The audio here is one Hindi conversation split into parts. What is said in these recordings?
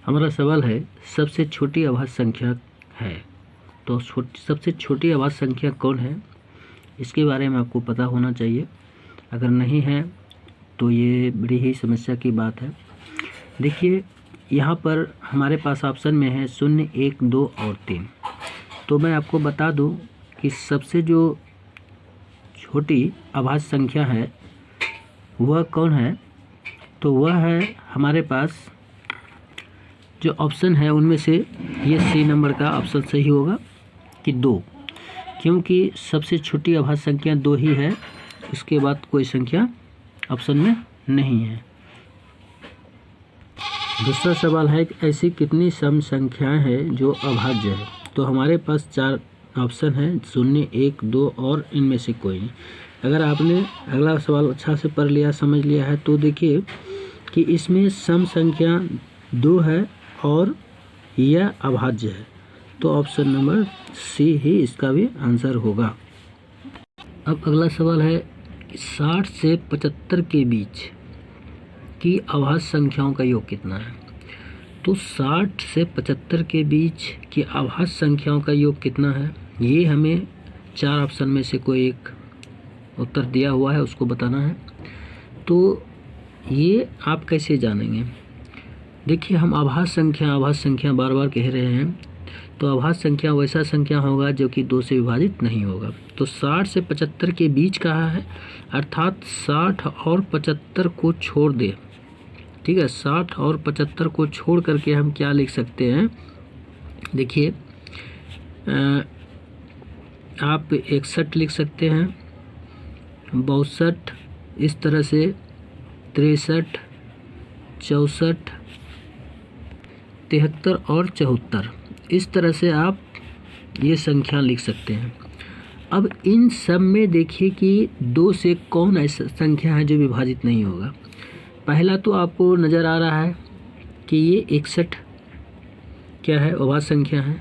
हमारा सवाल है सबसे छोटी अभाज्य संख्या है, तो सबसे छोटी अभाज्य संख्या कौन है इसके बारे में आपको पता होना चाहिए। अगर नहीं है तो ये बड़ी ही समस्या की बात है। देखिए यहाँ पर हमारे पास ऑप्शन में है 0, 1, 2 और 3। तो मैं आपको बता दूं कि सबसे जो छोटी अभाज्य संख्या है वह कौन है, तो वह है हमारे पास जो ऑप्शन है उनमें से ये सी नंबर का ऑप्शन सही होगा कि 2, क्योंकि सबसे छोटी अभाज्य संख्या 2 ही है, इसके बाद कोई संख्या ऑप्शन में नहीं है। दूसरा सवाल है कि ऐसी कितनी सम संख्याएं हैं जो अभाज्य है। तो हमारे पास 4 ऑप्शन हैं, 0, 1, 2 और इनमें से कोई नहीं। अगर आपने अगला सवाल अच्छा से पढ़ लिया, समझ लिया है, तो देखिए कि इसमें सम संख्या 2 है और यह अभाज्य है, तो ऑप्शन नंबर सी ही इसका भी आंसर होगा। अब अगला सवाल है 60 से 75 के बीच की अभाज्य संख्याओं का योग कितना है। तो 60 से 75 के बीच की अभाज्य संख्याओं का योग कितना है, ये हमें 4 ऑप्शन में से कोई एक उत्तर दिया हुआ है, उसको बताना है। तो ये आप कैसे जानेंगे। देखिए हम अभाज्य संख्या बार बार कह रहे हैं, तो अभाज्य संख्या वैसा संख्या होगा जो कि 2 से विभाजित नहीं होगा। तो 60 से 75 के बीच कहा है, अर्थात 60 और 75 को छोड़ दे। ठीक है, 60 और 75 को छोड़ करके हम क्या लिख सकते हैं। देखिए आप 61 लिख सकते हैं, 62, इस तरह से 63, 64, 73 और 74, इस तरह से आप ये संख्या लिख सकते हैं। अब इन सब में देखिए कि 2 से कौन ऐसा संख्या है जो विभाजित नहीं होगा। पहला तो आपको नज़र आ रहा है कि ये 61 क्या है, अभाज्य संख्या है।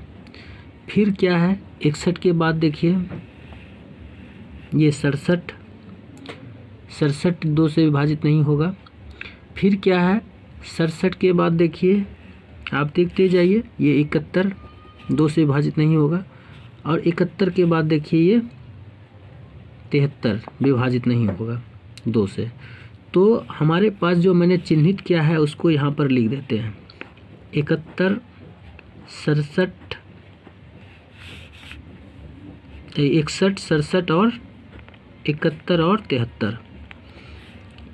फिर क्या है, 61 के बाद देखिए ये 67, 67 2 से विभाजित नहीं होगा। फिर क्या है, 67 के बाद देखिए आप देखते जाइए, ये 71 2 से विभाजित नहीं होगा। और 71 के बाद देखिए ये 73 विभाजित नहीं होगा 2 से। तो हमारे पास जो मैंने चिन्हित किया है उसको यहाँ पर लिख देते हैं। 71, 67, 61, 67 और 71 और 73,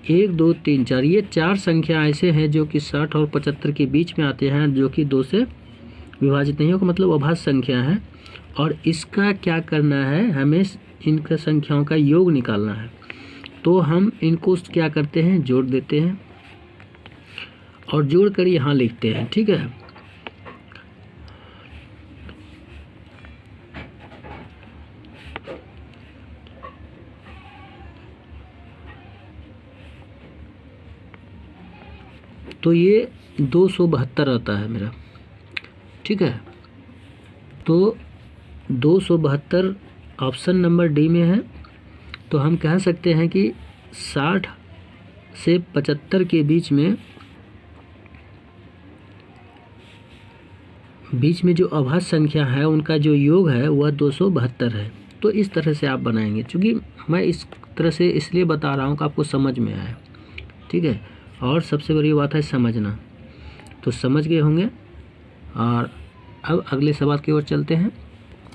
1, 2, 3, 4, ये 4 संख्या ऐसे हैं जो कि 60 और 75 के बीच में आते हैं, जो कि 2 से विभाजित नहीं होगा, मतलब अभाज्य संख्या है। और इसका क्या करना है, हमें इनका संख्याओं का योग निकालना है। तो हम इनको क्या करते हैं, जोड़ देते हैं और जोड़ कर यहाँ लिखते हैं। ठीक है, तो ये 272 आता है मेरा। ठीक है, तो 272 ऑप्शन नंबर डी में है। तो हम कह सकते हैं कि 60 से 75 के बीच में जो अभाज्य संख्या है उनका जो योग है वह 272 है। तो इस तरह से आप बनाएंगे, क्योंकि मैं इस तरह से इसलिए बता रहा हूँ कि आपको समझ में आए। ठीक है, और सबसे बड़ी बात है समझना, तो समझ गए होंगे। और अब अगले सवाल की ओर चलते हैं।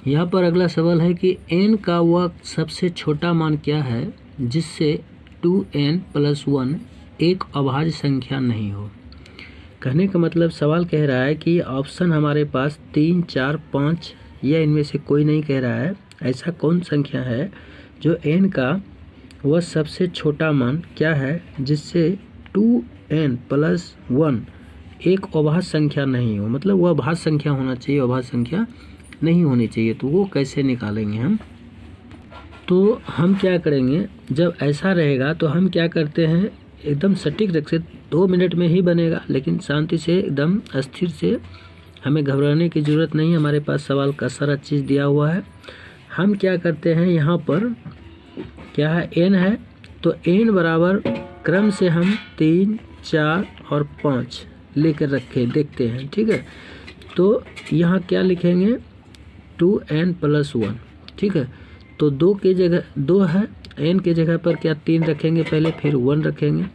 यहाँ पर अगला सवाल है कि n का वह सबसे छोटा मान क्या है जिससे 2n + 1 एक अभाज्य संख्या नहीं हो। कहने का मतलब सवाल कह रहा है कि ऑप्शन हमारे पास 3, 4, 5 या इनमें से कोई नहीं कह रहा है। ऐसा कौन संख्या है जो n का वह सबसे छोटा मान क्या है जिससे 2n + 1 एक अभाज्य संख्या नहीं हो, मतलब वह अभाज्य संख्या होना चाहिए, अभाज्य संख्या नहीं होनी चाहिए। तो वो कैसे निकालेंगे हम। तो हम क्या करेंगे, जब ऐसा रहेगा तो हम क्या करते हैं, एकदम सटीक रख से 2 मिनट में ही बनेगा, लेकिन शांति से एकदम स्थिर से, हमें घबराने की ज़रूरत नहीं। हमारे पास सवाल का सारा चीज़ दिया हुआ है। हम क्या करते हैं, यहाँ पर क्या है, n है, तो n बराबर क्रम से हम 3, 4 और 5 लेकर रखे देखते हैं। ठीक है, तो यहाँ क्या लिखेंगे 2n+1। ठीक है, तो 2 की जगह 2 है, n के जगह पर क्या 3 रखेंगे पहले, फिर 1 रखेंगे,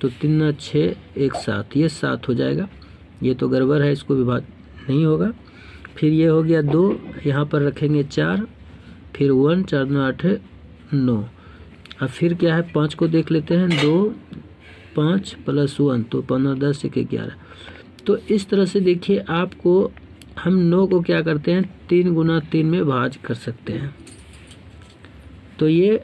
तो 3 6 1 7, ये 7 हो जाएगा। ये तो गड़बड़ है, इसको विभाग नहीं होगा। फिर ये हो गया 2, यहाँ पर रखेंगे 4, फिर 1 4 9 8 9। अब फिर क्या है 5 को देख लेते हैं, 2 5 + 1 तो 15 10 1 11। तो इस तरह से देखिए आपको हम 9 को क्या करते हैं 3 × 3 में भाज कर सकते हैं। तो ये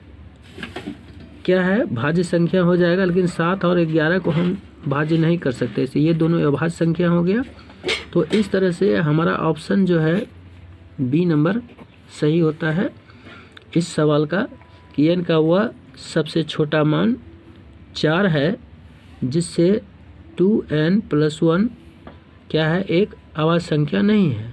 क्या है भाज्य संख्या हो जाएगा, लेकिन 7 और 11 को हम भाज्य नहीं कर सकते, इसलिए ये दोनों अभाज्य संख्या हो गया। तो इस तरह से हमारा ऑप्शन जो है बी नंबर सही होता है इस सवाल का, कि n का वह सबसे छोटा मान 4 है जिससे 2n+1 क्या है एक अभाज्य संख्या नहीं है।